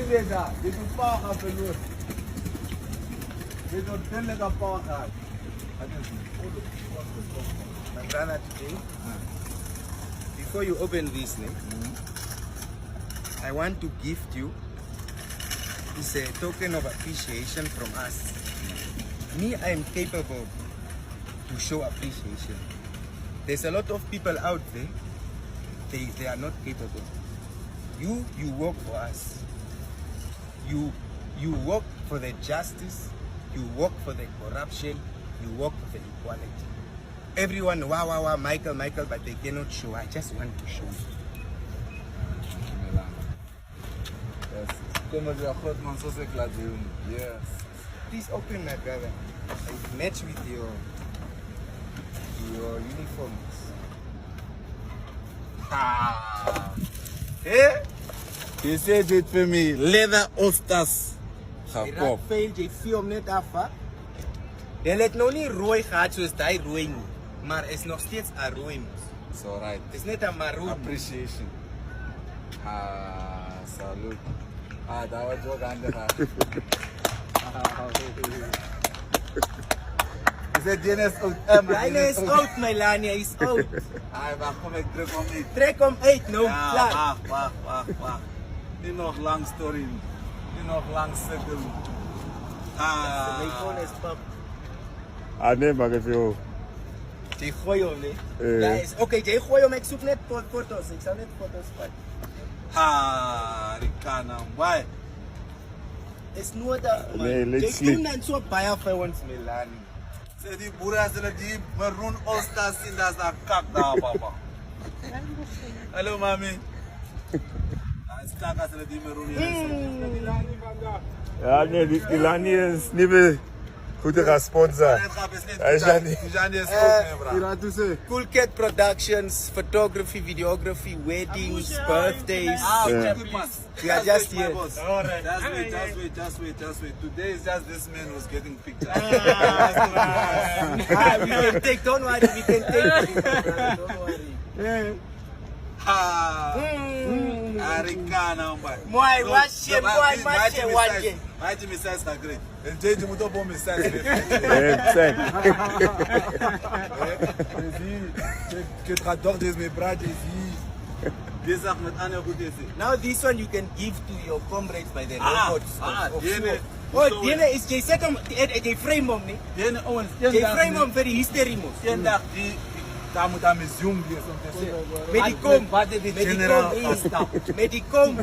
Leda, dit is paar gaan verloren. Dit wordt duidelijk een paar gaan. My brother today, before you open this, I want to gift you. It's a token of appreciation from us. Me, I am capable to show appreciation. There's a lot of people out there, they are not capable. You work for us. You work for the justice, you work for the corruption, you work for the equality. Everyone, wow, Michael, but they cannot show. I just want to show you. Yes. Kom as jy 'n groot man soos ek laat doen. Yes. Please open, my brother. It match with your uniforms. Hey? Jy sê dit vir my, leather All-Stars. Raak veel, jy vee hom net af, hè? Hulle het nou nie rooi gehad soos daai rooi nie, maar is nog steeds 'n rooi mos. It's alright. Dis net 'n maroon. Appreciation. Salute. That was joke under her. Is that Dennis out? Hy is oud, Melania, is oud. Wacht, kom ek druk hom uit. Trek hom uit, nou, klaar. Wacht. Nie nog lang story. Nie nog lang sukkel. My phone is pop. Nee, maar ek vir jou. Jy gooi hom, nee. Guys, okay, jy gooi hom, ek soek net foto's. Ek sal net foto's vat. Rikana, why? Is nodig, man. Nee, let's jy sleep. doen dan so baie vir ons, Melanie. Sê die boere as hulle die maroon All-Stars sien, dat is dat kak daar, papa. Hallo, mami. Dat is kak as hulle die maroon hier sien. Ja, nee, die Lani is nie meer goede gesponsor. Hy is ja nie. Jani is ook, bra. Cool Cat Productions, photography, videography, weddings, birthdays. Good man. We are just here. Just wait. Today is just this man who's getting pictures. We can take, don't worry, we can take. Don't worry. Arikana, boy. Moai, washe, moai, washe, washe. Maji misize na great. Njeji muto bo misize. Je traduis des mes bras des Bezig met ander goed is. Now this one you can give to your comrades by the robots. Dene. Oh, Dene is jy set hom, jy frame hom nie. Dene Owens, Jy frame hom vir die history mos. eendag die daar moet aan museum wees om te sê. Met die kom, Wat het die met die general kom, afstap? met die kom.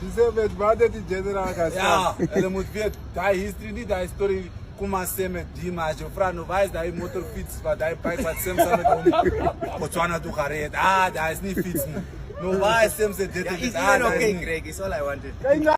Dis met wat die general gaan Ja, hulle moet weet daai history nie, daai story kom aan sê met die maar jy vra nou wys daai motorfiets wat daai bike wat Sam met hom Botswana toe gered. Daar is nie fiets nie. Nou wys Sam se dit Ja, dit. is even okay, Greg, is all I wanted. Kyk nou.